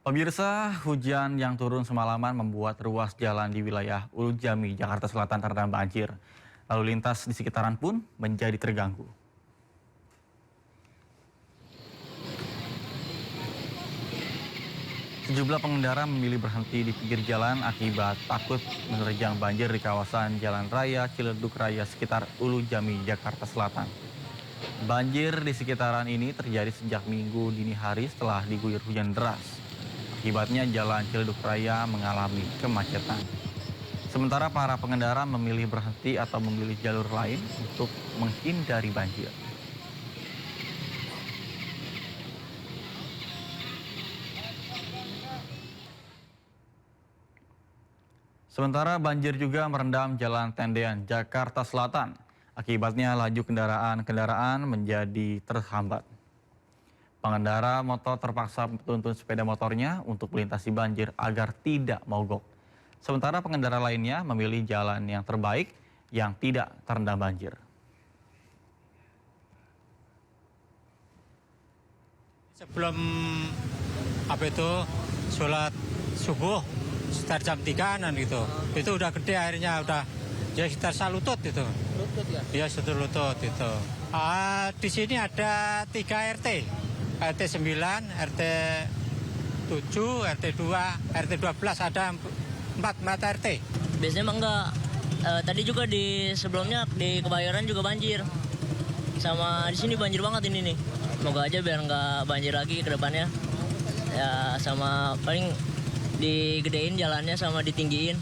Pemirsa, hujan yang turun semalaman membuat ruas jalan di wilayah Ulu Jami, Jakarta Selatan terendam banjir. Lalu lintas di sekitaran pun menjadi terganggu. Sejumlah pengendara memilih berhenti di pinggir jalan akibat takut menerjang banjir di kawasan Jalan Raya Ciledug Raya sekitar Ulu Jami, Jakarta Selatan. Banjir di sekitaran ini terjadi sejak Minggu dini hari setelah diguyur hujan deras. Akibatnya Jalan Ciledug Raya mengalami kemacetan. Sementara para pengendara memilih berhenti atau memilih jalur lain untuk menghindari banjir. Sementara banjir juga merendam Jalan Tendean, Jakarta Selatan. Akibatnya laju kendaraan menjadi terhambat. Pengendara motor terpaksa menuntun sepeda motornya untuk melintasi banjir agar tidak mogok. Sementara pengendara lainnya memilih jalan yang terbaik yang tidak terendam banjir. Sebelum sholat subuh sekitar jam 3-an gitu. Itu udah gede airnya, udah ya sekitar salutut itu. Lutut ya? Iya, sekitar lutut itu. Di sini ada 3 RT. RT 9, RT 7, RT 2, RT 12, ada 4 RT. Biasanya emang enggak. Tadi juga di sebelumnya di Kebayoran juga banjir. Sama di sini banjir banget ini nih. Semoga aja biar nggak banjir lagi ke depannya. Ya sama paling digedein jalannya sama ditinggiin.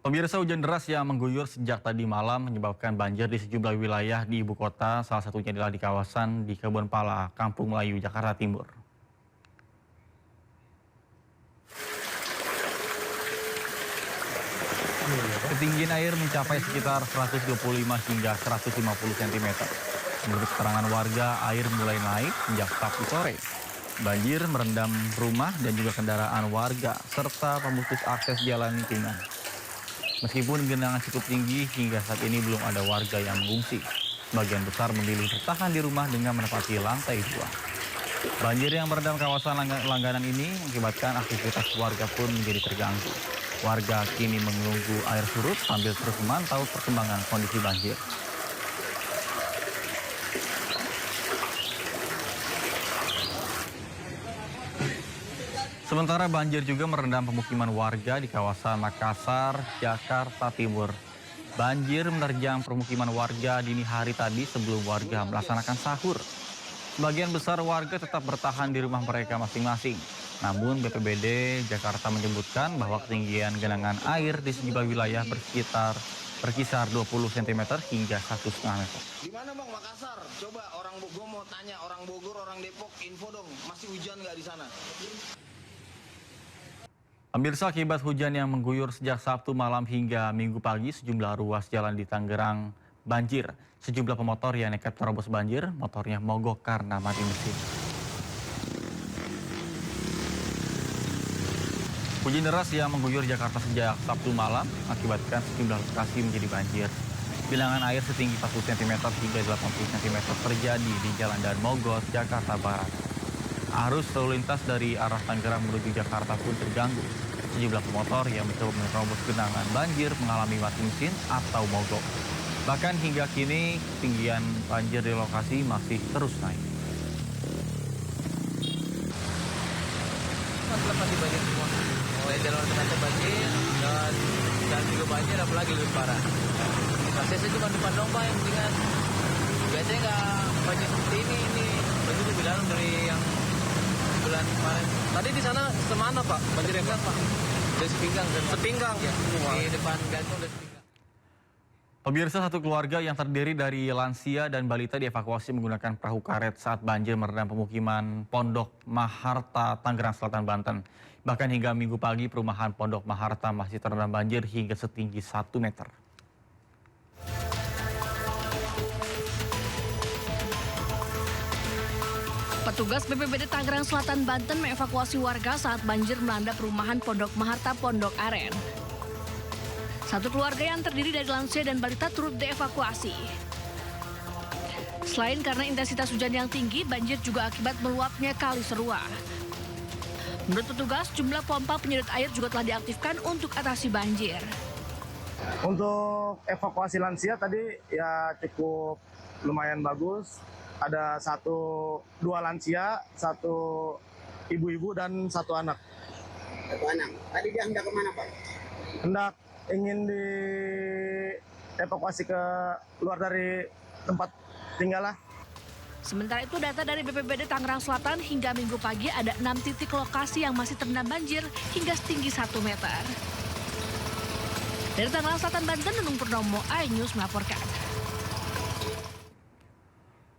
Pemirsa, hujan deras yang mengguyur sejak tadi malam menyebabkan banjir di sejumlah wilayah di ibu kota, salah satunya adalah di kawasan di Kebonpala, Kampung Melayu, Jakarta Timur. Ketinggian air mencapai sekitar 125 hingga 150 cm. Menurut keterangan warga, air mulai naik sejak Sabtu sore. Banjir merendam rumah dan juga kendaraan warga, serta memutus akses jalan lingkungan. Meskipun genangan cukup tinggi, hingga saat ini belum ada warga yang mengungsi. Sebagian besar memilih bertahan di rumah dengan menempati lantai 2. Banjir yang merendam kawasan langganan ini mengakibatkan aktivitas warga pun menjadi terganggu. Warga kini menunggu air surut sambil terus memantau perkembangan kondisi banjir. Sementara banjir juga merendam pemukiman warga di kawasan Makassar, Jakarta Timur. Banjir menerjang permukiman warga dini hari tadi sebelum warga melaksanakan sahur. Sebagian besar warga tetap bertahan di rumah mereka masing-masing. Namun BPBD Jakarta menyebutkan bahwa ketinggian genangan air di sejumlah wilayah berkisar 20 cm hingga 1,5 meter. Di mana Bang, Makassar? Coba orang Bogor mau tanya, orang Bogor, orang Depok, info dong, masih hujan nggak di sana? Pemirsa, akibat hujan yang mengguyur sejak Sabtu malam hingga Minggu pagi, sejumlah ruas jalan di Tangerang banjir. Sejumlah pemotor yang nekat terobos banjir, motornya mogok karena mati mesin. Hujan deras yang mengguyur Jakarta sejak Sabtu malam akibatkan sejumlah lokasi menjadi banjir. Bilangan air setinggi 40 cm hingga 80 cm terjadi di Jalan Dan Mogot, Jakarta Barat. Arus lalu lintas dari arah Tangerang menuju Jakarta pun terganggu. Sejumlah pemotor yang mencoba menerobos genangan banjir mengalami mati mesin atau mogok. Bahkan hingga kini ketinggian banjir di lokasi masih terus naik. Masih banjir semua. Mulai jalan tengahnya banjir dan juga banjir, apalagi lebih parah. Aksesnya cuma depan dong Pak, yang pentingan. Biasanya nggak banjir seperti ini banjir lebih dalam dari yang bulan kemarin. Tadi di sana semana Pak? Banjir yang Pak? Dari Sepinggang ya. Di depan gantung dari Sepinggang. Pemirsa, satu keluarga yang terdiri dari lansia dan balita dievakuasi menggunakan perahu karet saat banjir merendam pemukiman Pondok Maharta, Tangerang Selatan, Banten. Bahkan hingga Minggu pagi, perumahan Pondok Maharta masih terendam banjir hingga setinggi 1 meter. Petugas BPBD Tangerang Selatan, Banten mengevakuasi warga saat banjir melanda perumahan Pondok Maharta, Pondok Aren. Satu keluarga yang terdiri dari lansia dan balita turut dievakuasi. Selain karena intensitas hujan yang tinggi, banjir juga akibat meluapnya Kali Serua. Menurut petugas, jumlah pompa penyedot air juga telah diaktifkan untuk atasi banjir. Untuk evakuasi lansia tadi ya cukup lumayan bagus. Ada dua lansia, satu ibu-ibu dan satu anak. Satu anak. Tadi dia hendak kemana, Pak? Hendak ingin dievakuasi ke luar dari tempat tinggal lah. Sementara itu, data dari BPBD Tangerang Selatan hingga Minggu pagi ada 6 titik lokasi yang masih terendam banjir hingga setinggi 1 meter. Dari Tangerang Selatan, Banten, Nunung Purnomo, iNews melaporkan.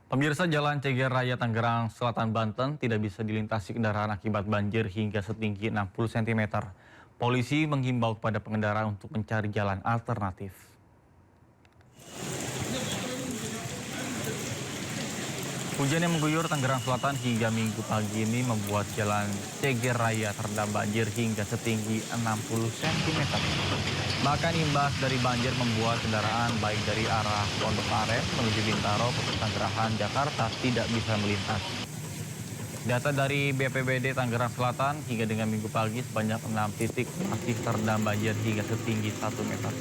Pemirsa, Jalan Ceger Raya Tangerang Selatan, Banten tidak bisa dilintasi kendaraan akibat banjir hingga setinggi 60 cm. Polisi menghimbau kepada pengendara untuk mencari jalan alternatif. Hujan yang mengguyur Tangerang Selatan hingga Minggu pagi ini membuat Jalan Ceger Raya terendam banjir hingga setinggi 60 cm. Bahkan imbas dari banjir membuat kendaraan baik dari arah Pondok Aren menuju Bintaro ke Pesanggerahan, Jakarta tidak bisa melintas. Data dari BPBD Tangerang Selatan hingga dengan Minggu pagi sebanyak 6 titik masih terendam banjir hingga setinggi 1 meter.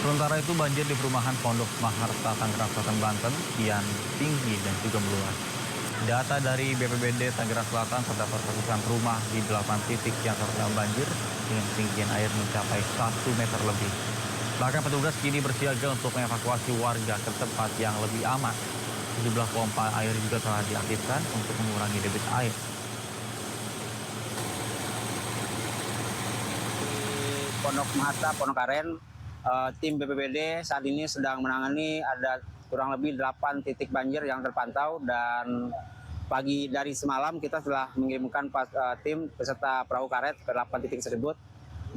Sementara itu banjir di perumahan Pondok Maharta, Tangerang Selatan, Banten kian tinggi dan juga meluas. Data dari BPBD Tangerang Selatan terdapat ratusan rumah di 8 titik yang terendam banjir dengan ketinggian air mencapai 1 meter lebih. Bahkan petugas kini bersiaga untuk mengevakuasi warga ke tempat yang lebih aman. Sejumlah pompa air juga telah diaktifkan untuk mengurangi debit air. Di Pondok Maharta, Pondok Aren, tim BPBD saat ini sedang menangani ada kurang lebih 8 titik banjir yang terpantau, dan pagi dari semalam kita telah mengirimkan tim beserta perahu karet ke 8 titik tersebut,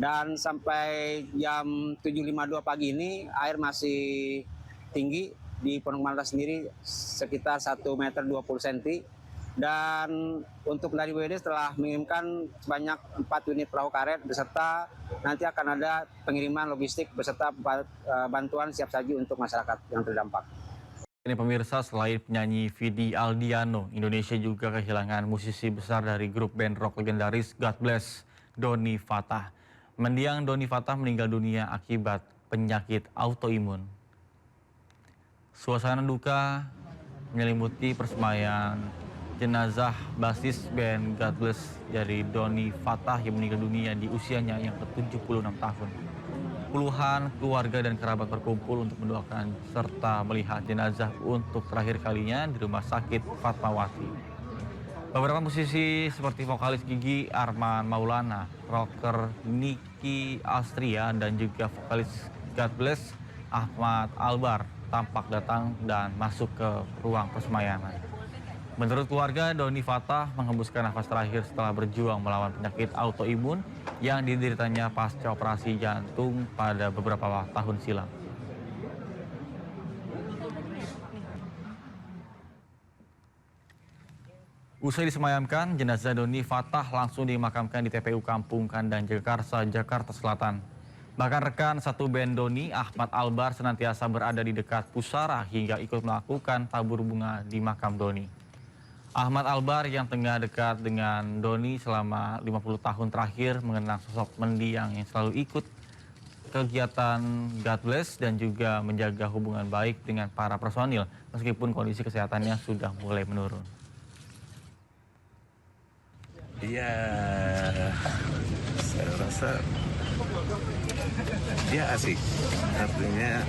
dan sampai jam 7.52 pagi ini air masih tinggi di Pondok Maharta sendiri sekitar 1,20 meter, dan untuk dari BPBD telah mengirimkan sebanyak 4 unit perahu karet beserta nanti akan ada pengiriman logistik beserta bantuan siap saji untuk masyarakat yang terdampak. Ini pemirsa, selain penyanyi Vidi Aldiano, Indonesia juga kehilangan musisi besar dari grup band rock legendaris God Bless, Doni Fatah. Mendiang Doni Fatah meninggal dunia akibat penyakit autoimun. Suasana duka menyelimuti persembahyaan jenazah basis band God Bless dari Doni Fatah yang meninggal dunia di usianya yang ke-76 tahun. Puluhan keluarga dan kerabat berkumpul untuk mendoakan serta melihat jenazah untuk terakhir kalinya di Rumah Sakit Fatmawati. Beberapa musisi seperti vokalis Gigi Arman Maulana, rocker Niki Astria, dan juga vokalis God Bless Ahmad Albar tampak datang dan masuk ke ruang persembayangan. Menurut keluarga, Doni Fatah menghembuskan nafas terakhir setelah berjuang melawan penyakit autoimun yang dideritanya pasca operasi jantung pada beberapa tahun silam. Usai disemayamkan, jenazah Doni Fatah langsung dimakamkan di TPU Kampung Kandang Jagakarsa, Jakarta Selatan. Bahkan rekan satu band Doni, Ahmad Albar, senantiasa berada di dekat pusara hingga ikut melakukan tabur bunga di makam Doni. Ahmad Albar yang tengah dekat dengan Doni selama 50 tahun terakhir mengenang sosok mendiang yang selalu ikut kegiatan God Bless dan juga menjaga hubungan baik dengan para personil meskipun kondisi kesehatannya sudah mulai menurun. Iya, saya rasa dia asik, artinya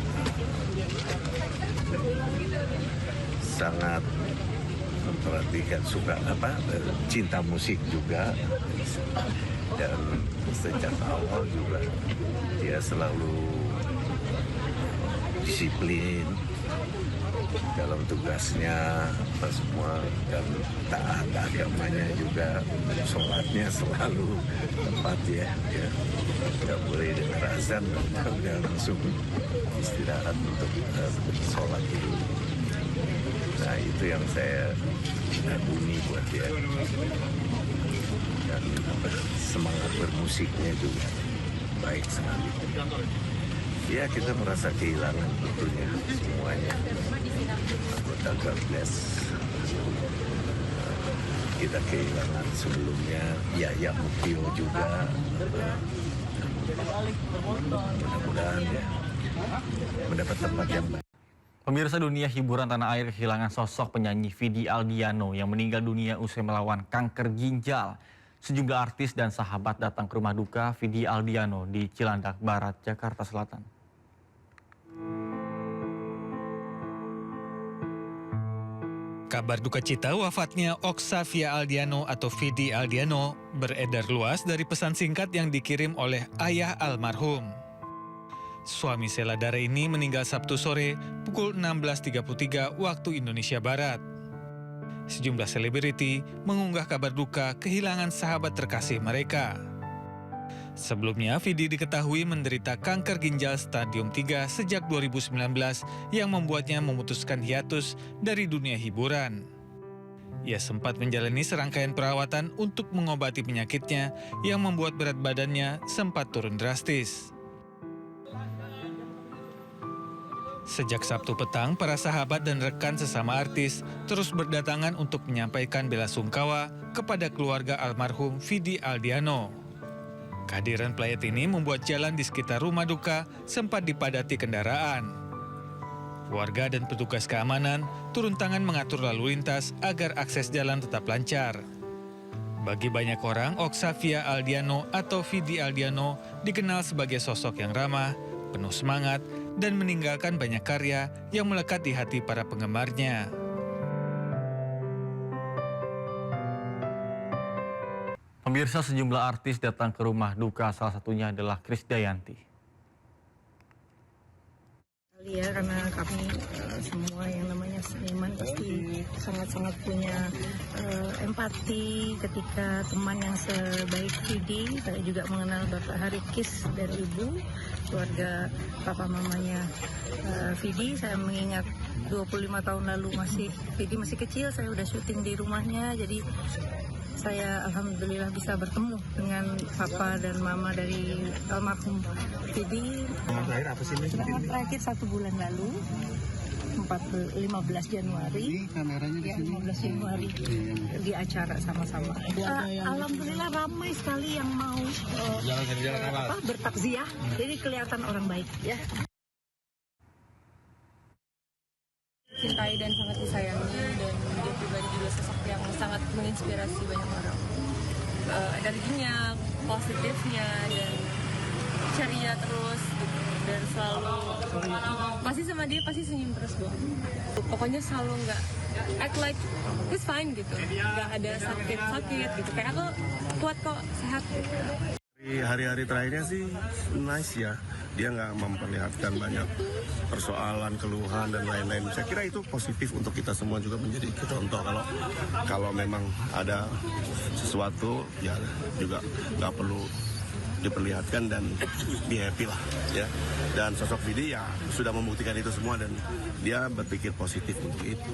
sangat memperhatikan, suka cinta musik juga, dan sejak awal juga dia selalu disiplin dalam tugasnya apa semua, dan taat agamanya juga, sholatnya selalu tepat ya, nggak boleh dengar azan udah langsung istirahat untuk sholat dulu. Nah itu yang saya kagumi buat dia, dan semangat bermusiknya juga baik sekali. Ya kita merasa kehilangan tentunya semuanya. Anggota Gardes. Kita kehilangan sebelumnya Yaya Mukio juga. Mudah-mudahan ya mendapat tempat yang baik. Pemirsa, dunia hiburan tanah air kehilangan sosok penyanyi Vidi Aldiano yang meninggal dunia usai melawan kanker ginjal. Sejumlah artis dan sahabat datang ke rumah duka Vidi Aldiano di Cilandak Barat, Jakarta Selatan. Kabar duka cita wafatnya Oxavia Aldiano atau Vidi Aldiano beredar luas dari pesan singkat yang dikirim oleh ayah almarhum. Suami Sheila Dara ini meninggal Sabtu sore pukul 16.33 waktu Indonesia Barat. Sejumlah selebriti mengunggah kabar duka kehilangan sahabat terkasih mereka. Sebelumnya, Vidi diketahui menderita kanker ginjal stadium 3 sejak 2019 yang membuatnya memutuskan hiatus dari dunia hiburan. Ia sempat menjalani serangkaian perawatan untuk mengobati penyakitnya yang membuat berat badannya sempat turun drastis. Sejak Sabtu petang, para sahabat dan rekan sesama artis terus berdatangan untuk menyampaikan bela sungkawa kepada keluarga almarhum Vidi Aldiano. Kehadiran pelayat ini membuat jalan di sekitar rumah duka sempat dipadati kendaraan. Warga dan petugas keamanan turun tangan mengatur lalu lintas agar akses jalan tetap lancar. Bagi banyak orang, Oxavia Aldiano atau Vidi Aldiano dikenal sebagai sosok yang ramah, penuh semangat, dan meninggalkan banyak karya yang melekat di hati para penggemarnya. Pemirsa, sejumlah artis datang ke rumah duka, salah satunya adalah Krisdayanti. Ya, karena kami semua yang namanya seniman pasti sangat-sangat punya empati ketika teman yang sebaik Vidi. Saya juga mengenal Bapak Harikis dan Ibu, keluarga papa mamanya Vidi. Saya mengingat 25 tahun lalu Vidi masih kecil, saya udah syuting di rumahnya, jadi saya alhamdulillah bisa bertemu dengan papa dan mama dari almarhum Vidi. Terakhir apa sih? Terakhir 1 bulan lalu, 15 Januari. Kameranya di sini. 15 Januari di acara sama-sama. Alhamdulillah ramai sekali yang mau bertakziah. Jadi kelihatan orang baik ya. Cintai dan sangat disayangi, dan dia pribadi juga sosok yang sangat menginspirasi banyak orang. Energinya, positifnya, dan ceria terus gitu. Dan selalu pasti sama dia pasti senyum terus Bu. Pokoknya selalu nggak act like he's fine gitu, nggak ada sakit gitu. Kayak aku kuat kok, sehat gitu. Hari-hari terakhirnya sih nice ya, dia nggak memperlihatkan banyak persoalan, keluhan dan lain-lain. Saya kira itu positif untuk kita semua juga menjadi contoh kalau memang ada sesuatu ya juga nggak perlu diperlihatkan dan be happy lah ya. Dan sosok Vidi ya sudah membuktikan itu semua dan dia berpikir positif untuk itu.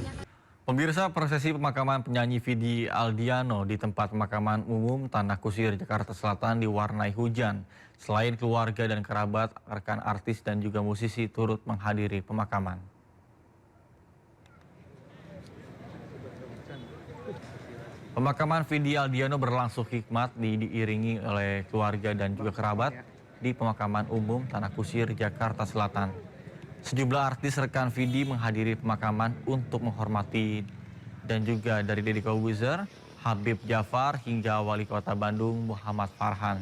Pemirsa, prosesi pemakaman penyanyi Vidi Aldiano di tempat pemakaman umum Tanah Kusir, Jakarta Selatan diwarnai hujan. Selain keluarga dan kerabat, rekan artis dan juga musisi turut menghadiri pemakaman. Pemakaman Vidi Aldiano berlangsung hikmat diiringi oleh keluarga dan juga kerabat di pemakaman umum Tanah Kusir, Jakarta Selatan. Sejumlah artis rekan Vidi menghadiri pemakaman untuk menghormati dan juga dari Deddy Corbuzier, Habib Jafar hingga Wali Kota Bandung Muhammad Farhan.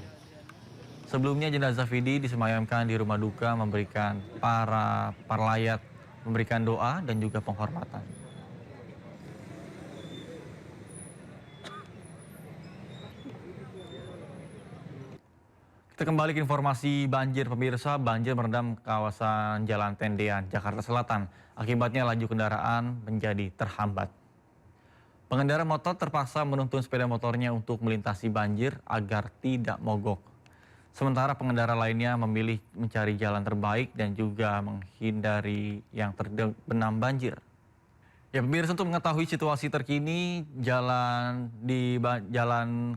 Sebelumnya jenazah Vidi disemayamkan di rumah duka memberikan para layat memberikan doa dan juga penghormatan. Kita kembali ke informasi banjir, pemirsa. Banjir merendam kawasan Jalan Tendean, Jakarta Selatan. Akibatnya laju kendaraan menjadi terhambat. Pengendara motor terpaksa menuntun sepeda motornya untuk melintasi banjir agar tidak mogok. Sementara pengendara lainnya memilih mencari jalan terbaik dan juga menghindari yang terbenam banjir. Ya, pemirsa, untuk mengetahui situasi terkini Jalan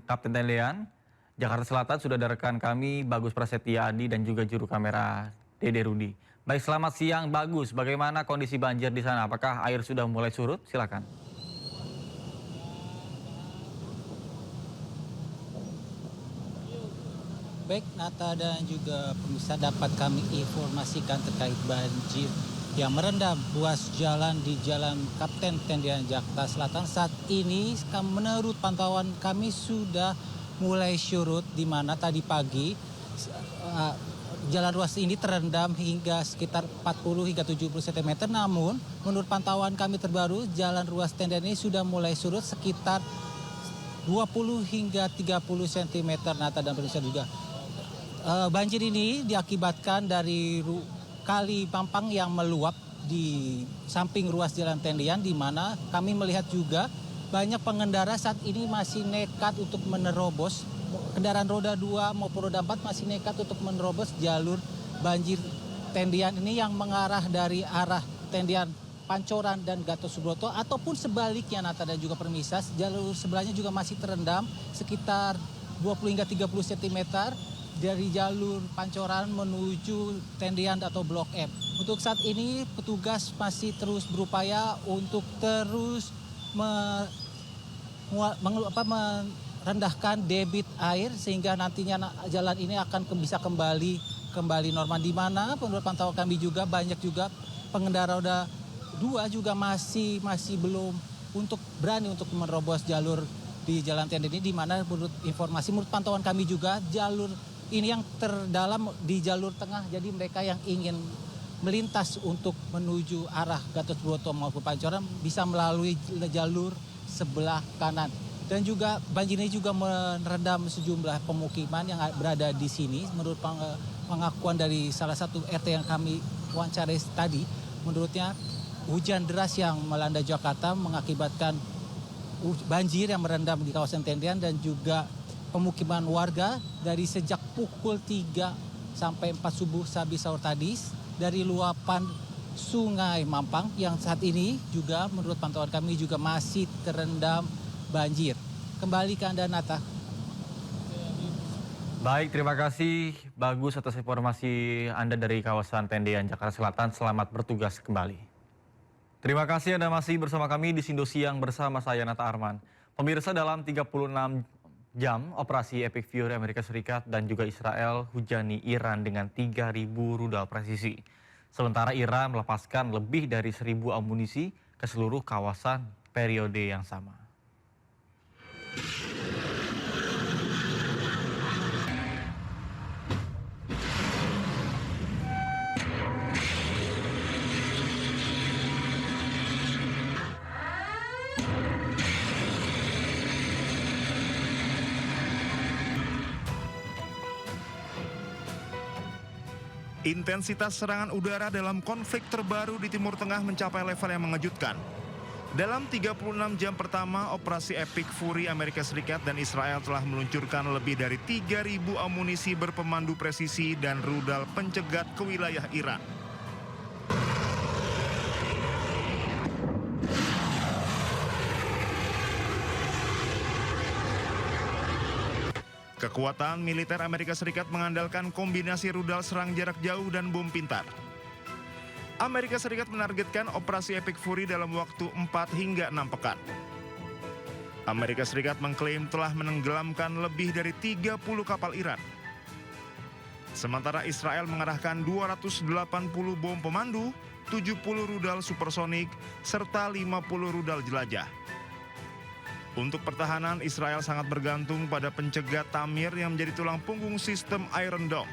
Kapten Tendean, Jakarta Selatan, sudah ada rekan kami Bagus Prasetya Adi dan juga juru kamera Dede Rudi. Baik, selamat siang Bagus. Bagaimana kondisi banjir di sana? Apakah air sudah mulai surut? Silakan. Baik, Nata dan juga pemirsa, dapat kami informasikan terkait banjir yang merendam ruas jalan di Jalan Kapten Tendian Jakarta Selatan. Saat ini menurut pantauan kami sudah mulai surut, di mana tadi pagi jalan ruas ini terendam hingga sekitar 40 hingga 70 cm. Namun menurut pantauan kami terbaru, jalan ruas Tendian ini sudah mulai surut sekitar 20 hingga 30 cm. Nata dan pemirsa juga. Banjir ini diakibatkan dari kali Pampang yang meluap di samping ruas jalan Tendian, di mana kami melihat juga banyak pengendara saat ini masih nekat untuk menerobos, kendaraan roda 2 maupun roda 4 masih nekat untuk menerobos jalur banjir Tendian ini yang mengarah dari arah Tendian Pancoran dan Gatot Subroto, ataupun sebaliknya Nata dan juga pemirsa, jalur sebelahnya juga masih terendam sekitar 20 hingga 30 cm dari jalur Pancoran menuju Tendian atau Blok M. Untuk saat ini petugas masih terus berupaya untuk terus merendahkan debit air sehingga nantinya jalan ini akan bisa kembali normal, di mana menurut pantauan kami juga banyak juga pengendara roda 2 juga masih belum berani untuk menerobos jalur di Jalan Tendian ini, di mana menurut pantauan kami juga jalur ini yang terdalam di jalur tengah, jadi mereka yang ingin melintas untuk menuju arah Gatot Subroto maupun Pancoran bisa melalui jalur sebelah kanan. Dan juga banjir ini juga merendam sejumlah pemukiman yang berada di sini. Menurut pengakuan dari salah satu RT yang kami wawancarai tadi, menurutnya hujan deras yang melanda Jakarta mengakibatkan banjir yang merendam di kawasan Tendian dan juga pemukiman warga dari sejak pukul 3 sampai 4 subuh habis sahur tadi dari luapan Sungai Mampang yang saat ini juga menurut pantauan kami juga masih terendam banjir. Kembali ke Anda, Nata. Baik, terima kasih Bagus atas informasi Anda dari kawasan Tendian, Jakarta Selatan. Selamat bertugas kembali. Terima kasih Anda masih bersama kami di Sindo Siang bersama saya Nata Arman. Pemirsa, dalam 36 jam operasi Epic Fury Amerika Serikat dan juga Israel hujani Iran dengan 3.000 rudal presisi. Sementara Iran melepaskan lebih dari 1.000 amunisi ke seluruh kawasan periode yang sama. Intensitas serangan udara dalam konflik terbaru di Timur Tengah mencapai level yang mengejutkan. Dalam 36 jam pertama, operasi Epic Fury Amerika Serikat dan Israel telah meluncurkan lebih dari 3.000 amunisi berpemandu presisi dan rudal pencegat ke wilayah Iran. Kekuatan militer Amerika Serikat mengandalkan kombinasi rudal serang jarak jauh dan bom pintar. Amerika Serikat menargetkan operasi Epic Fury dalam waktu 4 hingga 6 pekan. Amerika Serikat mengklaim telah menenggelamkan lebih dari 30 kapal Iran. Sementara Israel mengerahkan 280 bom pemandu, 70 rudal supersonik, serta 50 rudal jelajah. Untuk pertahanan, Israel sangat bergantung pada pencegat Tamir yang menjadi tulang punggung sistem Iron Dome.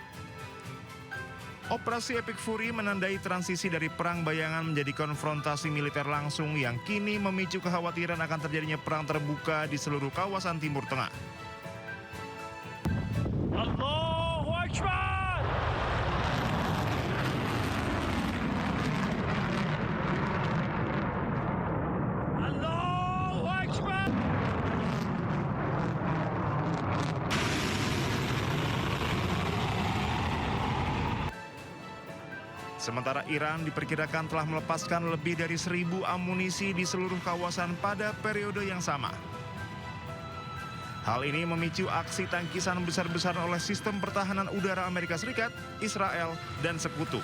Operasi Epic Fury menandai transisi dari perang bayangan menjadi konfrontasi militer langsung yang kini memicu kekhawatiran akan terjadinya perang terbuka di seluruh kawasan Timur Tengah. Allahu Akbar! Sementara Iran diperkirakan telah melepaskan lebih dari 1.000 amunisi di seluruh kawasan pada periode yang sama. Hal ini memicu aksi tangkisan besar-besaran oleh sistem pertahanan udara Amerika Serikat, Israel, dan sekutu.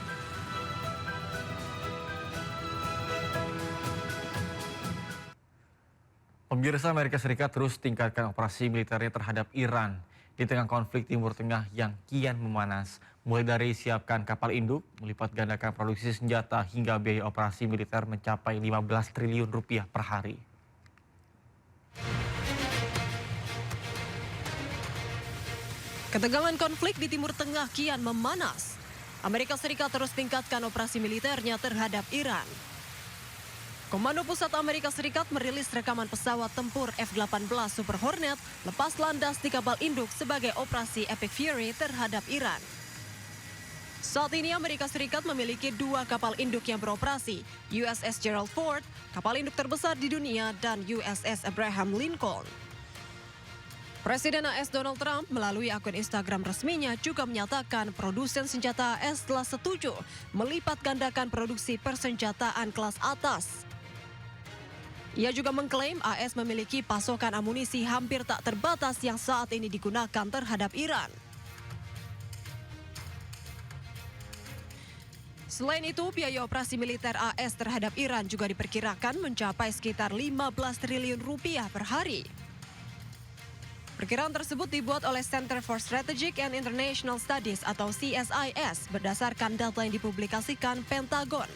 Pemirsa, Amerika Serikat terus tingkatkan operasi militernya terhadap Iran di tengah konflik Timur Tengah yang kian memanas. Mulai dari siapkan kapal induk, melipat gandakan produksi senjata hingga biaya operasi militer mencapai 15 triliun rupiah per hari. Ketegangan konflik di Timur Tengah kian memanas. Amerika Serikat terus tingkatkan operasi militernya terhadap Iran. Komando Pusat Amerika Serikat merilis rekaman pesawat tempur F-18 Super Hornet lepas landas di kapal induk sebagai operasi Epic Fury terhadap Iran. Saat ini Amerika Serikat memiliki 2 kapal induk yang beroperasi, USS Gerald Ford, kapal induk terbesar di dunia, dan USS Abraham Lincoln. Presiden AS Donald Trump melalui akun Instagram resminya juga menyatakan produsen senjata AS telah setuju melipat gandakan produksi persenjataan kelas atas. Ia juga mengklaim AS memiliki pasokan amunisi hampir tak terbatas yang saat ini digunakan terhadap Iran. Selain itu, biaya operasi militer AS terhadap Iran juga diperkirakan mencapai sekitar 15 triliun rupiah per hari. Perkiraan tersebut dibuat oleh Center for Strategic and International Studies atau CSIS berdasarkan data yang dipublikasikan Pentagon.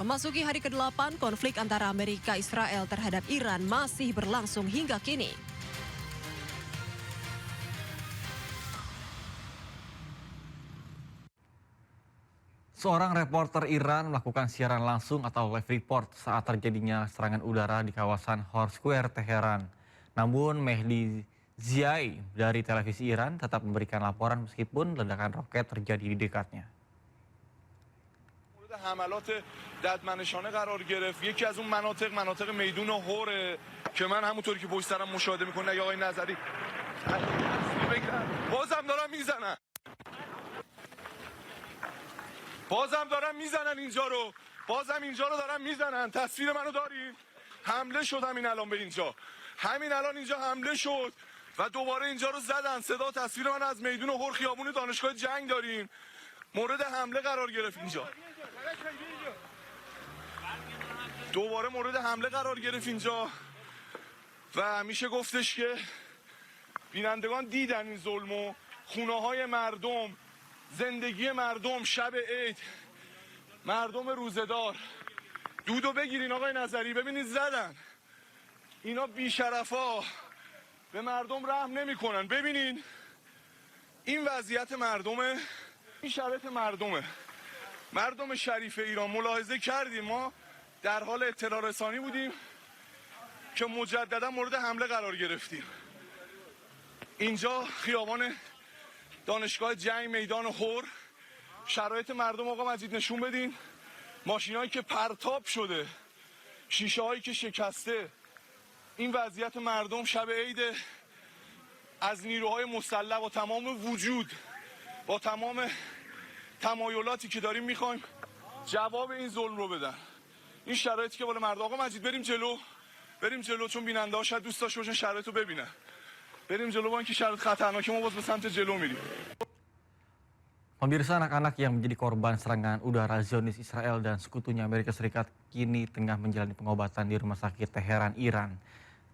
Memasuki hari ke-8, konflik antara Amerika Israel terhadap Iran masih berlangsung hingga kini. Seorang reporter Iran melakukan siaran langsung atau live report saat terjadinya serangan udara di kawasan Hor Square, Teheran. Namun Mehdi Ziai dari televisi Iran tetap memberikan laporan meskipun ledakan roket terjadi di dekatnya. حملات ددمنشانه قرار گرفت. یکی از اون مناطق میدون هوره که من همونطوری که پشت سرم مشاهده میکنه اگه آقای نظری بازم دارن میزنن اینجا رو. بازم اینجا رو دارن میزنن. تصویر منو داریم. حمله شد همین الان به اینجا. همین الان اینجا حمله شد و دوباره اینجا رو زدن. صدا تصویر من از میدون هور خیابون دانشگاه جنگ داریم. مورد حمله قرار گرفت اینجا. دوباره مورد حمله قرار گرفت اینجا و میشه گفتش که بینندگان دیدن این ظلمو. خونه های مردم، زندگی مردم، شب عید، مردم روزدار. دودو بگیرین آقای نظری، ببینید زدن. اینا بیشرفا به مردم رحم نمی کنن. ببینین این وضعیت مردمه، این شرایط مردمه. مردم شریف ایران ملاحظه کردیم ما در حال اطلاع رسانی بودیم که مجددا مورد حمله قرار گرفتیم. اینجا خیابان دانشگاه جنگ میدان هور. شرایط مردم آقا مجید نشون بدین. ماشینایی که پرتاب شده، شیشه هایی که شکسته. این وضعیت مردم شب عید از نیروهای مسلح با تمام وجود، با تمام تمایلاتی که داریم میخوایم جواب این ظلم رو بدن. این شرایطی که بالا مردم آقا مجید بریم جلو چون بیننده ها شاید دوست داشته باشن شرایط رو ببینن. بریم جلو با اینکه شرایط خطرناکه ما باز به سمت جلو میریم. Pemirsa, anak-anak yang menjadi korban serangan udara Zionis Israel dan sekutunya Amerika Serikat kini tengah menjalani pengobatan di Rumah Sakit Teheran, Iran.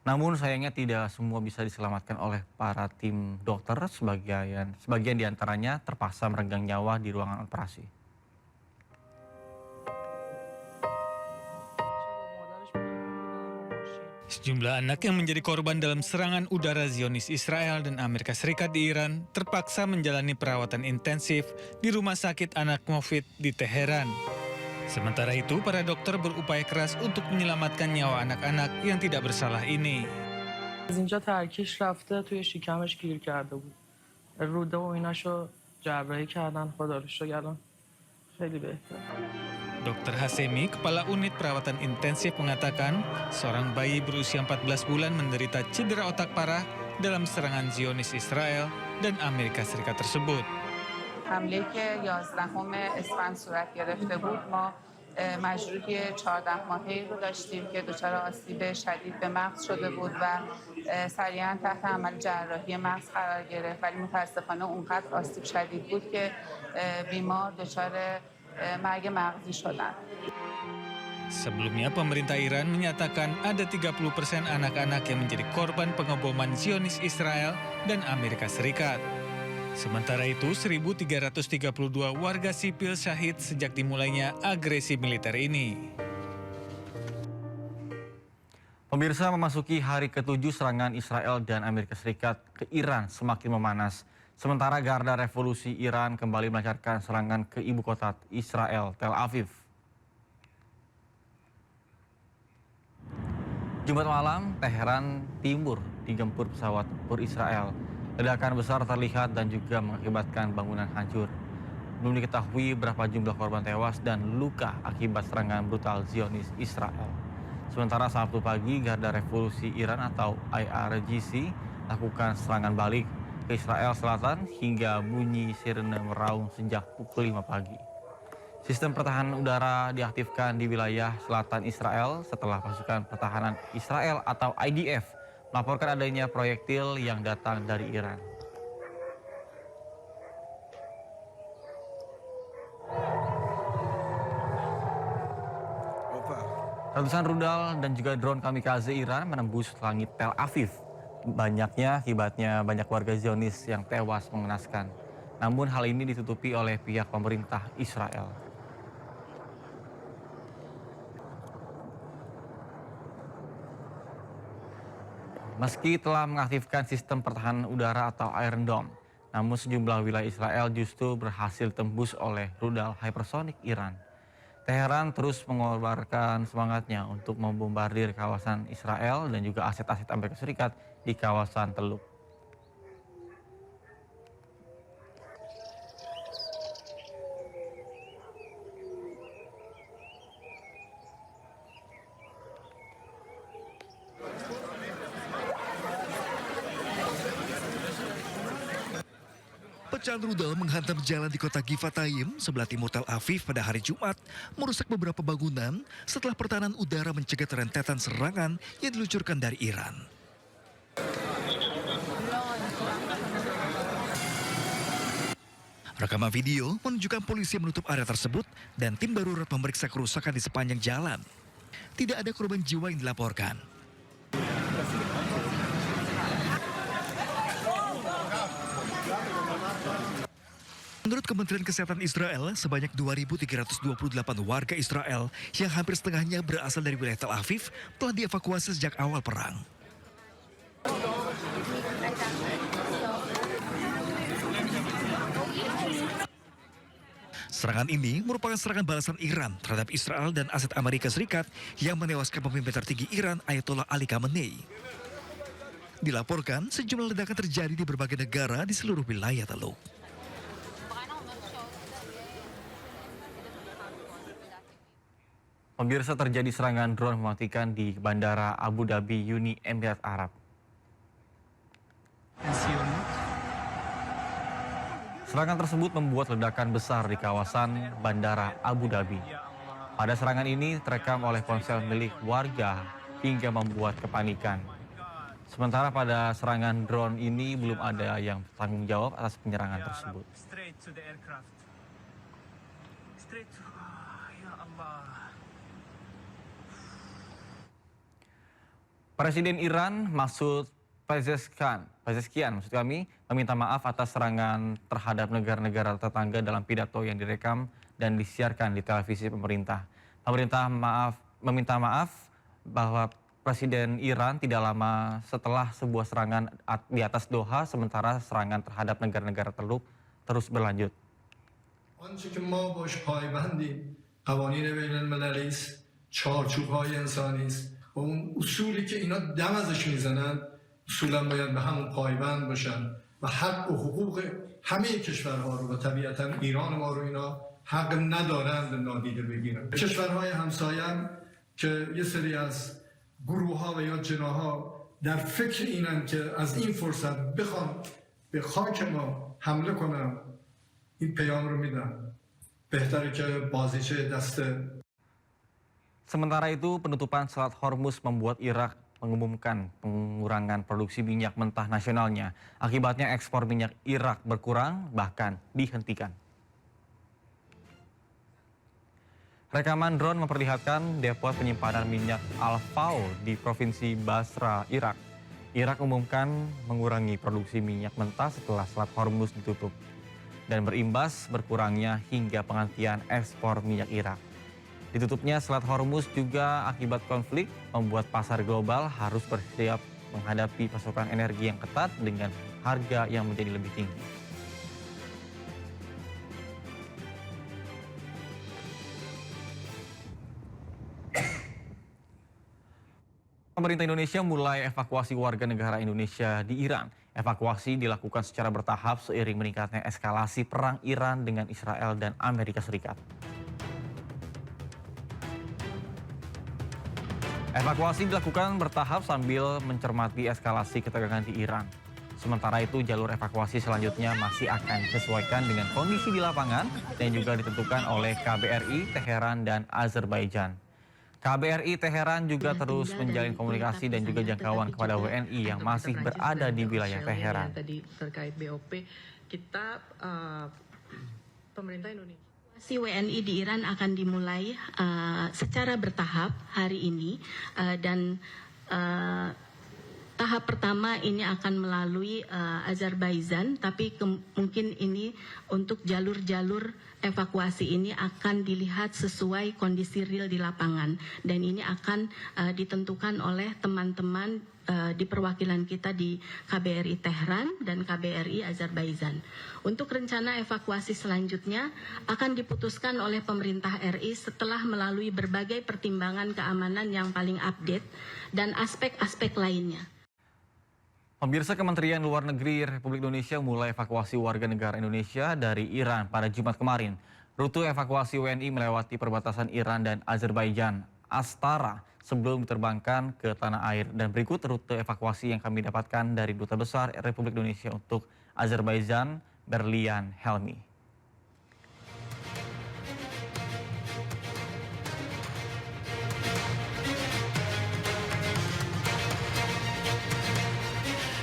Namun sayangnya tidak semua bisa diselamatkan oleh para tim dokter, sebagian diantaranya terpaksa merenggang nyawa di ruangan operasi. Sejumlah anak yang menjadi korban dalam serangan udara Zionis Israel dan Amerika Serikat di Iran terpaksa menjalani perawatan intensif di Rumah Sakit Anak Mofit di Teheran. Sementara itu, para dokter berupaya keras untuk menyelamatkan nyawa anak-anak yang tidak bersalah ini. از اینجا ترکیش رفته توی شکمش گیر کرده بود. روده و ایناشو جراحی کردن، خدا رو شکر الان خیلی بهتر. Dr. Hasemi, Kepala Unit Perawatan Intensif mengatakan, seorang bayi berusia 14 bulan menderita cedera otak parah dalam serangan Zionis Israel dan Amerika Serikat tersebut. حمله که 11 اسفند صورت گرفته بود ما مجروحی 14 ماهه‌ای رو داشتیم که دچار آسیب شدید به مغز شده بود و سریعا تحت عمل جراحی مغز قرار گرفت، ولی متاسفانه اونقدر آسیب شدید بود که بیمار دچار مرگ مغزی شدن. Sebelumnya, pemerintah Iran menyatakan ada 30% anak-anak yang menjadi korban pengeboman Zionis Israel dan Amerika Serikat. Sementara itu, 1.332 warga sipil syahid sejak dimulainya agresi militer ini. Pemirsa, memasuki hari ke-7 serangan Israel dan Amerika Serikat ke Iran semakin memanas. Sementara Garda Revolusi Iran kembali melancarkan serangan ke ibu kota Israel, Tel Aviv. Jumat malam, Teheran Timur digempur pesawat tempur Israel. Ledakan besar terlihat dan juga mengakibatkan bangunan hancur. Belum diketahui berapa jumlah korban tewas dan luka akibat serangan brutal Zionis Israel. Sementara Sabtu pagi, Garda Revolusi Iran atau IRGC lakukan serangan balik ke Israel Selatan hingga bunyi sirene meraung sejak pukul 5 pagi. Sistem pertahanan udara diaktifkan di wilayah selatan Israel setelah pasukan pertahanan Israel atau IDF melaporkan adanya proyektil yang datang dari Iran. Ratusan rudal dan juga drone kamikaze Iran menembus langit Tel Aviv. Banyaknya akibatnya banyak warga Zionis yang tewas mengenaskan. Namun hal ini ditutupi oleh pihak pemerintah Israel. Meski telah mengaktifkan sistem pertahanan udara atau Iron Dome, namun sejumlah wilayah Israel justru berhasil tembus oleh rudal hypersonic Iran. Teheran terus mengobarkan semangatnya untuk membombardir kawasan Israel dan juga aset-aset Amerika Serikat di kawasan Teluk. Pecahan rudal menghantam jalan di kota Givatayim, sebelah timur Tel Aviv pada hari Jumat, merusak beberapa bangunan setelah pertahanan udara mencegah rentetan serangan yang diluncurkan dari Iran. Rekaman video menunjukkan polisi menutup area tersebut dan tim darurat memeriksa kerusakan di sepanjang jalan. Tidak ada korban jiwa yang dilaporkan. Menurut Kementerian Kesehatan Israel, sebanyak 2.328 warga Israel yang hampir setengahnya berasal dari wilayah Tel Aviv telah dievakuasi sejak awal perang. Serangan ini merupakan serangan balasan Iran terhadap Israel dan aset Amerika Serikat yang menewaskan pemimpin tertinggi Iran Ayatollah Ali Khamenei. Dilaporkan sejumlah ledakan terjadi di berbagai negara di seluruh wilayah Teluk. Pemirsa, terjadi serangan drone mematikan di Bandara Abu Dhabi, Uni Emirat Arab. Serangan tersebut membuat ledakan besar di kawasan Bandara Abu Dhabi. Pada serangan ini terekam oleh ponsel milik warga hingga membuat kepanikan. Sementara pada serangan drone ini belum ada yang bertanggung jawab atas penyerangan tersebut. Presiden Iran Masoud Pezeshkian meminta maaf atas serangan terhadap negara-negara tetangga dalam pidato yang direkam dan disiarkan di televisi pemerintah. Pemerintah meminta maaf bahwa Presiden Iran tidak lama setelah sebuah serangan di atas Doha, sementara serangan terhadap negara-negara Teluk terus berlanjut. و اون اصولی که اینا دم ازش میزنن اصولا باید به همون پایبند باشن و حق و حقوق همه کشورها رو و طبیعتا ایران ما رو اینا حق ندارند نادیده بگیرن. کشورهای همسایه هم که یه سری از گروه ها و یا جناها در فکر اینن که از این فرصت بخوان به خاک ما حمله کنن، این پیام رو میدن. بهتره که بازیچه دست Sementara itu, penutupan Selat Hormuz membuat Irak mengumumkan pengurangan produksi minyak mentah nasionalnya. Akibatnya ekspor minyak Irak berkurang, bahkan dihentikan. Rekaman drone memperlihatkan depo penyimpanan minyak Al-Faw di Provinsi Basra, Irak. Irak umumkan mengurangi produksi minyak mentah setelah Selat Hormuz ditutup dan berimbas berkurangnya hingga penghentian ekspor minyak Irak. Ditutupnya Selat Hormuz juga akibat konflik membuat pasar global harus bersiap menghadapi pasokan energi yang ketat dengan harga yang menjadi lebih tinggi. Pemerintah Indonesia mulai evakuasi warga negara Indonesia di Iran. Evakuasi dilakukan secara bertahap seiring meningkatnya eskalasi perang Iran dengan Israel dan Amerika Serikat. Evakuasi dilakukan bertahap sambil mencermati eskalasi ketegangan di Iran. Sementara itu, jalur evakuasi selanjutnya masih akan disesuaikan dengan kondisi di lapangan dan juga ditentukan oleh KBRI, Teheran, dan Azerbaijan. KBRI Teheran juga terus menjalin komunikasi dan juga jangkauan kepada WNI yang masih berada di wilayah Teheran. Tadi terkait BOP, kita pemerintah Indonesia. Evakuasi WNI di Iran akan dimulai secara bertahap hari ini dan tahap pertama ini akan melalui Azerbaijan, tapi mungkin ini untuk jalur-jalur evakuasi ini akan dilihat sesuai kondisi real di lapangan dan ini akan ditentukan oleh teman-teman di perwakilan kita di KBRI Tehran dan KBRI Azerbaijan. Untuk rencana evakuasi selanjutnya akan diputuskan oleh pemerintah RI setelah melalui berbagai pertimbangan keamanan yang paling update dan aspek-aspek lainnya. Pemirsa, Kementerian Luar Negeri Republik Indonesia mulai evakuasi warga negara Indonesia dari Iran pada Jumat kemarin. Rute evakuasi WNI melewati perbatasan Iran dan Azerbaijan, Astara, sebelum diterbangkan ke tanah air. Dan berikut rute evakuasi yang kami dapatkan dari Duta Besar Republik Indonesia untuk Azerbaijan, Berlian Helmi.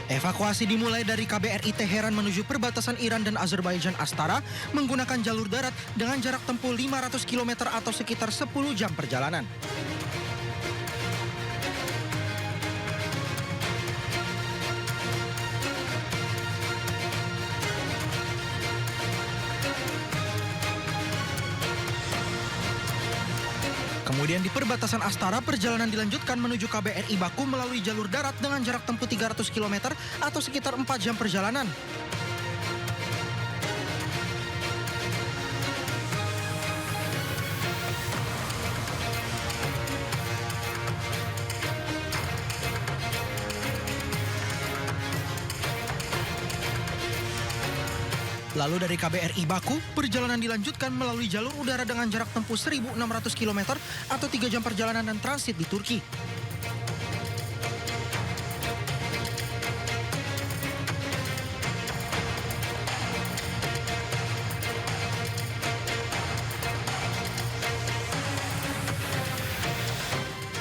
Evakuasi dimulai dari KBRI Teheran menuju perbatasan Iran dan Azerbaijan Astara menggunakan jalur darat dengan jarak tempuh 500 km atau sekitar 10 jam perjalanan. Kemudian di perbatasan Astara, perjalanan dilanjutkan menuju KBRI Baku melalui jalur darat dengan jarak tempuh 300 km atau sekitar 4 jam perjalanan. Lalu dari KBRI Baku, perjalanan dilanjutkan melalui jalur udara dengan jarak tempuh 1.600 km atau 3 jam perjalanan dan transit di Turki.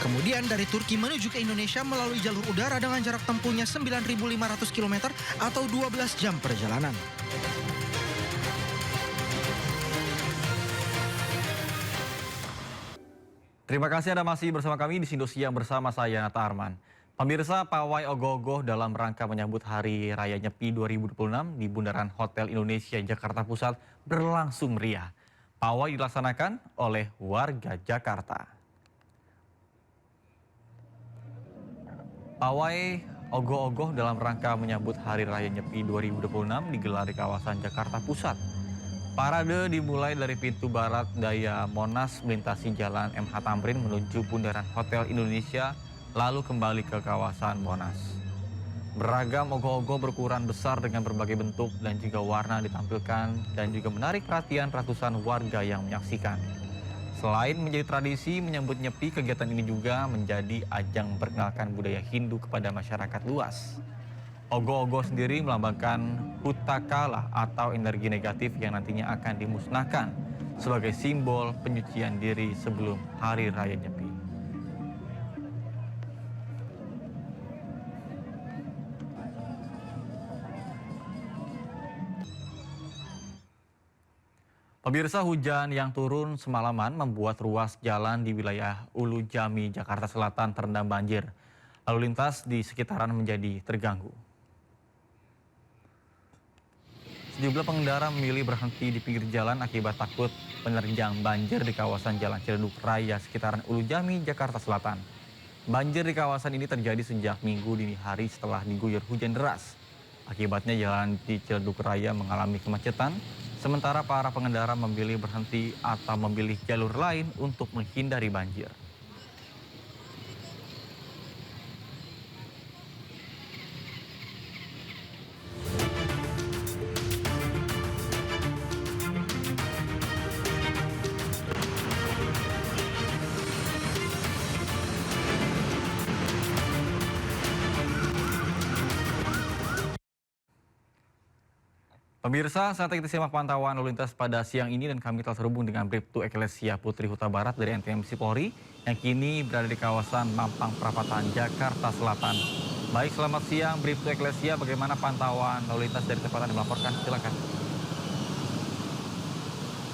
Kemudian dari Turki menuju ke Indonesia melalui jalur udara dengan jarak tempuhnya 9.500 km atau 12 jam perjalanan. Terima kasih Anda masih bersama kami di Sindo Siang bersama saya Nata Arman. Pemirsa, pawai ogoh-ogoh dalam rangka menyambut Hari Raya Nyepi 2026 di Bundaran Hotel Indonesia Jakarta Pusat berlangsung meriah. Pawai dilaksanakan oleh warga Jakarta. Pawai ogoh-ogoh dalam rangka menyambut Hari Raya Nyepi 2026 digelar di kawasan Jakarta Pusat. Parade dimulai dari pintu barat daya Monas melintasi jalan MH Tamrin menuju Bundaran Hotel Indonesia lalu kembali ke kawasan Monas. Beragam ogoh-ogoh berukuran besar dengan berbagai bentuk dan juga warna ditampilkan dan juga menarik perhatian ratusan warga yang menyaksikan. Selain menjadi tradisi menyambut Nyepi, kegiatan ini juga menjadi ajang memperkenalkan budaya Hindu kepada masyarakat luas. Ogoh-ogoh sendiri melambangkan hutakala atau energi negatif yang nantinya akan dimusnahkan sebagai simbol penyucian diri sebelum Hari Raya Nyepi. Pemirsa, hujan yang turun semalaman membuat ruas jalan di wilayah Ulu Jami, Jakarta Selatan terendam banjir. Lalu lintas di sekitaran menjadi terganggu. Sejumlah pengendara memilih berhenti di pinggir jalan akibat takut menerjang banjir di kawasan Jalan Ciledug Raya sekitaran Ulu Jami, Jakarta Selatan. Banjir di kawasan ini terjadi sejak Minggu dini hari setelah diguyur hujan deras. Akibatnya jalan di Ciledug Raya mengalami kemacetan, sementara para pengendara memilih berhenti atau memilih jalur lain untuk menghindari banjir. Pemirsa, saatnya kita simak pantauan lalu lintas pada siang ini dan kami telah terhubung dengan Bribtu Eklesia Putri Huta Barat dari NTMC Polri yang kini berada di kawasan Mampang Perapatan, Jakarta Selatan. Baik, selamat siang Bribtu Eklesia, bagaimana pantauan lalu lintas dari tempat Anda melaporkan? Silakan.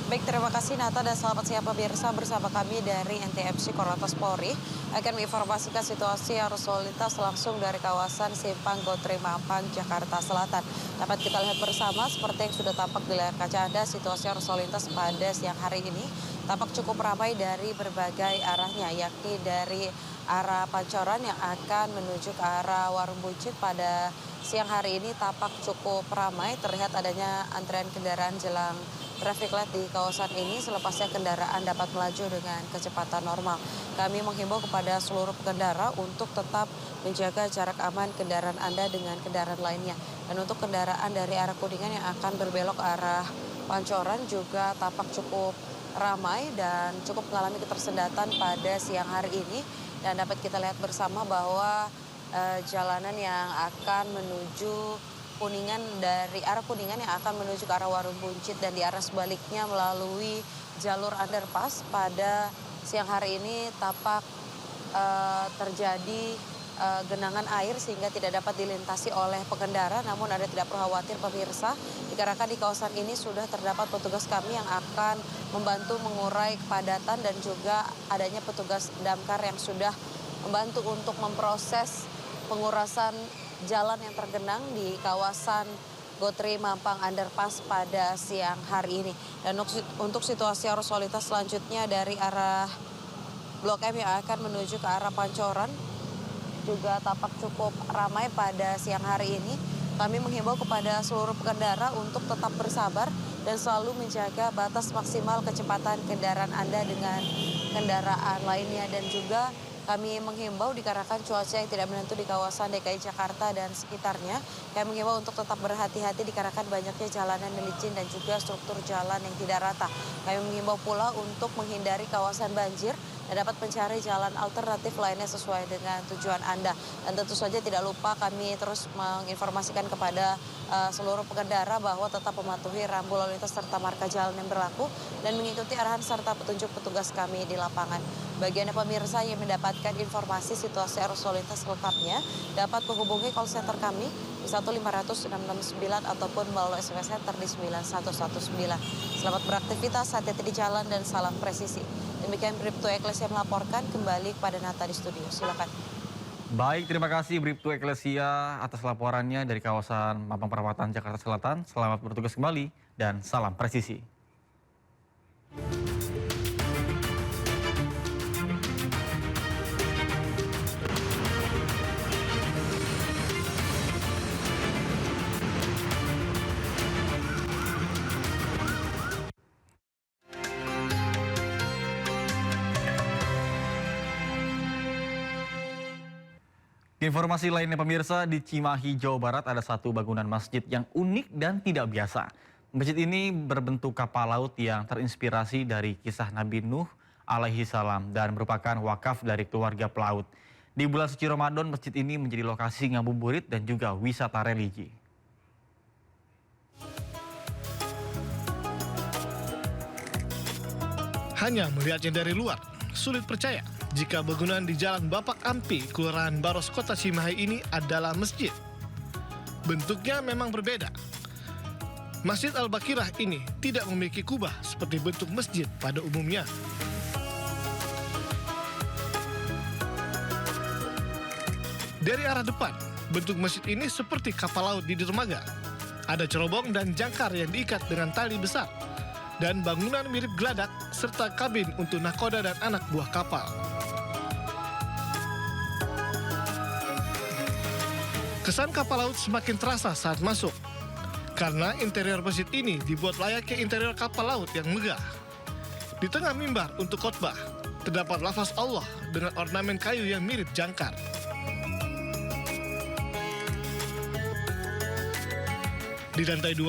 Baik, terima kasih Nata dan selamat siang pemirsa, bersama kami dari NTMC Korlantas Polri akan menginformasikan situasi arus lalu lintas langsung dari kawasan Simpang Gotri Mampang, Jakarta Selatan. Dapat kita lihat bersama seperti yang sudah tampak di layar kaca Anda, situasi arus lalu lintas pada siang hari ini tampak cukup ramai dari berbagai arahnya, yakni dari arah Pancoran yang akan menuju ke arah Warung Buncit pada siang hari ini tampak cukup ramai, terlihat adanya antrean kendaraan jelang traffic light di kawasan ini, selepasnya kendaraan dapat melaju dengan kecepatan normal. Kami menghimbau kepada seluruh pengendara untuk tetap menjaga jarak aman kendaraan Anda dengan kendaraan lainnya. Dan untuk kendaraan dari arah Kuningan yang akan berbelok ke arah Pancoran juga tampak cukup ramai dan cukup mengalami ketersendatan pada siang hari ini. Dan dapat kita lihat bersama bahwa jalanan yang akan menuju Kuningan, dari arah Kuningan yang akan menuju ke arah Warung Buncit dan di arah sebaliknya melalui jalur underpass pada siang hari ini tampak terjadi genangan air sehingga tidak dapat dilintasi oleh pengendara. Namun Anda tidak perlu khawatir pemirsa, dikarenakan di kawasan ini sudah terdapat petugas kami yang akan membantu mengurai kepadatan dan juga adanya petugas damkar yang sudah membantu untuk memproses pengurasan jalan yang tergenang di kawasan Gotri Mampang Underpass pada siang hari ini. Dan untuk situasi arus lalu lintas selanjutnya dari arah Blok M yang akan menuju ke arah Pancoran juga tampak cukup ramai pada siang hari ini. Kami menghimbau kepada seluruh pengendara untuk tetap bersabar dan selalu menjaga batas maksimal kecepatan kendaraan Anda dengan kendaraan lainnya. Dan juga kami menghimbau dikarenakan cuaca yang tidak menentu di kawasan DKI Jakarta dan sekitarnya. Kami menghimbau untuk tetap berhati-hati dikarenakan banyaknya jalanan yang licin dan juga struktur jalan yang tidak rata. Kami menghimbau pula untuk menghindari kawasan banjir dan dapat mencari jalan alternatif lainnya sesuai dengan tujuan Anda. Dan tentu saja tidak lupa kami terus menginformasikan kepada seluruh pengendara bahwa tetap mematuhi rambu lalu lintas serta marka jalan yang berlaku dan mengikuti arahan serta petunjuk petugas kami di lapangan. Bagi Anda pemirsa yang mendapatkan informasi situasi arus lalu lintas selengkapnya, dapat menghubungi call center kami di 1500669 ataupun melalui SMS center di 9119. Selamat beraktivitas, hati-hati di jalan dan salam presisi. Demikian Bribtu Eklesia melaporkan, kembali kepada Nata di studio. Silakan. Baik, terima kasih Bribtu Eklesia atas laporannya dari kawasan Mampang Perapatan, Jakarta Selatan. Selamat bertugas kembali dan salam presisi. Informasi lainnya pemirsa, di Cimahi, Jawa Barat ada satu bangunan masjid yang unik dan tidak biasa. Masjid ini berbentuk kapal laut yang terinspirasi dari kisah Nabi Nuh alaihi salam dan merupakan wakaf dari keluarga pelaut. Di bulan suci Ramadan, masjid ini menjadi lokasi ngabuburit dan juga wisata religi. Hanya melihatnya dari luar, sulit percaya jika bangunan di Jalan Bapak Ampi, Kelurahan Baros, Kota Cimahi ini adalah masjid. Bentuknya memang berbeda. Masjid Al-Baqirah ini tidak memiliki kubah seperti bentuk masjid pada umumnya. Dari arah depan, bentuk masjid ini seperti kapal laut di dermaga. Ada cerobong dan jangkar yang diikat dengan tali besar, dan bangunan mirip geladak serta kabin untuk nahkoda dan anak buah kapal. Kesan kapal laut semakin terasa saat masuk, karena interior masjid ini dibuat layaknya interior kapal laut yang megah. Di tengah mimbar untuk khotbah, terdapat lafaz Allah dengan ornamen kayu yang mirip jangkar. Di lantai 2,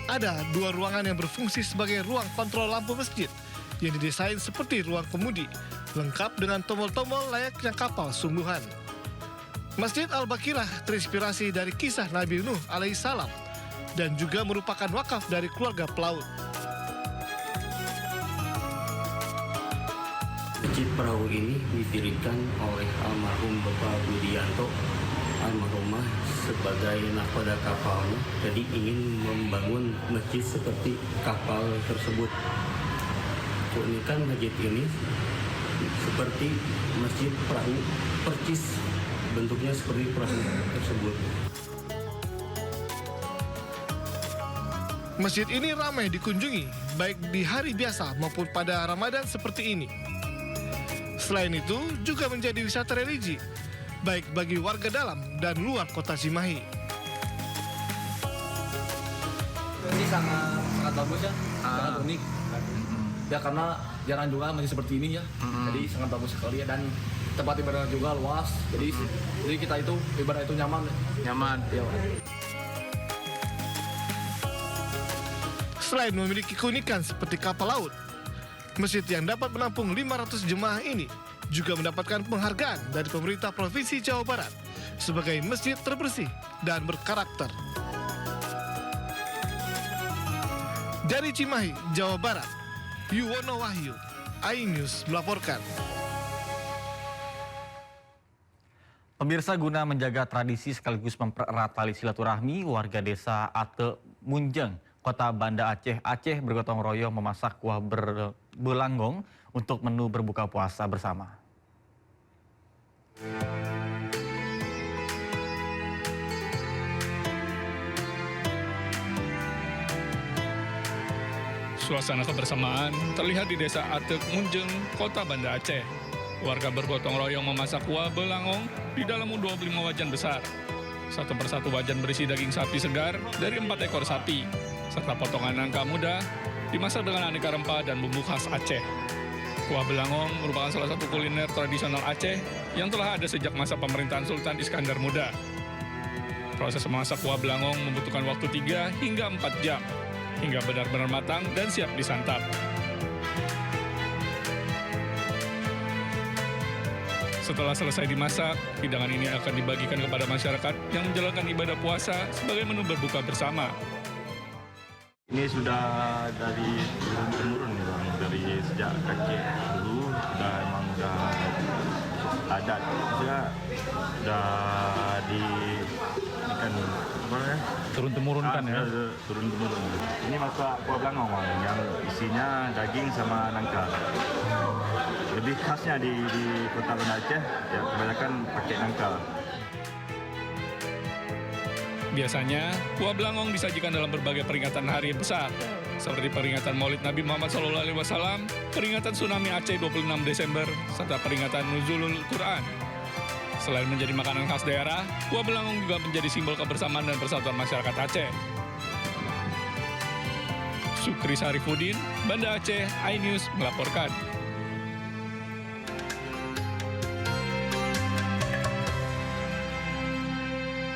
ada 2 ruangan yang berfungsi sebagai ruang kontrol lampu masjid yang didesain seperti ruang kemudi, lengkap dengan tombol-tombol layaknya kapal sungguhan. Masjid Al-Baqirah terinspirasi dari kisah Nabi Nuh alaihissalam dan juga merupakan wakaf dari keluarga pelaut. Masjid Perahu ini didirikan oleh almarhum Bapak Budianto, almarhumah sebagai nahkoda kapalnya, jadi ingin membangun masjid seperti kapal tersebut. Keunikan masjid ini seperti masjid perahu, percis bentuknya seperti perahu tersebut. Masjid ini ramai dikunjungi, baik di hari biasa maupun pada Ramadan seperti ini. Selain itu, juga menjadi wisata religi, baik bagi warga dalam dan luar kota Cimahi. Ini sangat bagus ya, sangat unik. Ya karena jarang juga masih seperti ini ya, jadi sangat bagus sekali ya, dan tempat ibadah juga luas, jadi kita itu ibadah itu nyaman. Ya. Selain memiliki keunikan seperti kapal laut, masjid yang dapat menampung 500 jemaah ini juga mendapatkan penghargaan dari pemerintah Provinsi Jawa Barat sebagai masjid terbersih dan berkarakter. Dari Cimahi, Jawa Barat, Yuwono Wahyu, iNews melaporkan. Pemirsa, guna menjaga tradisi sekaligus mempererat tali silaturahmi, warga desa Ate Munjeng, Kota Banda Aceh bergotong royong memasak kuah belanggong untuk menu berbuka puasa bersama. Suasana kebersamaan terlihat di desa Ate Munjeng, Kota Banda Aceh. Warga bergotong royong memasak kuah belangong di dalam 25 wajan besar. Satu persatu wajan berisi daging sapi segar dari 4 ekor sapi, serta potongan nangka muda, dimasak dengan aneka rempah dan bumbu khas Aceh. Kuah belangong merupakan salah satu kuliner tradisional Aceh yang telah ada sejak masa pemerintahan Sultan Iskandar Muda. Proses memasak kuah belangong membutuhkan waktu 3 hingga 4 jam, hingga benar-benar matang dan siap disantap. Setelah selesai dimasak, hidangan ini akan dibagikan kepada masyarakat yang menjalankan ibadah puasa sebagai menu berbuka bersama. Ini sudah dari turun-temurun, dari sejak kakek dulu emang udah adat, sudah turun-temurun kan ya? Turun-temurun. Ini masak kuah belangong yang isinya daging sama nangka. Lebih khasnya di Kota Banda Aceh, ya kebanyakan pakai nangka. Biasanya, kuah belangong disajikan dalam berbagai peringatan hari besar, seperti peringatan Maulid Nabi Muhammad SAW, peringatan Tsunami Aceh 26 Desember, serta peringatan Nuzulul Quran. Selain menjadi makanan khas daerah, kuah belangong juga menjadi simbol kebersamaan dan persatuan masyarakat Aceh. Sukri Sarifudin, Banda Aceh, iNews melaporkan.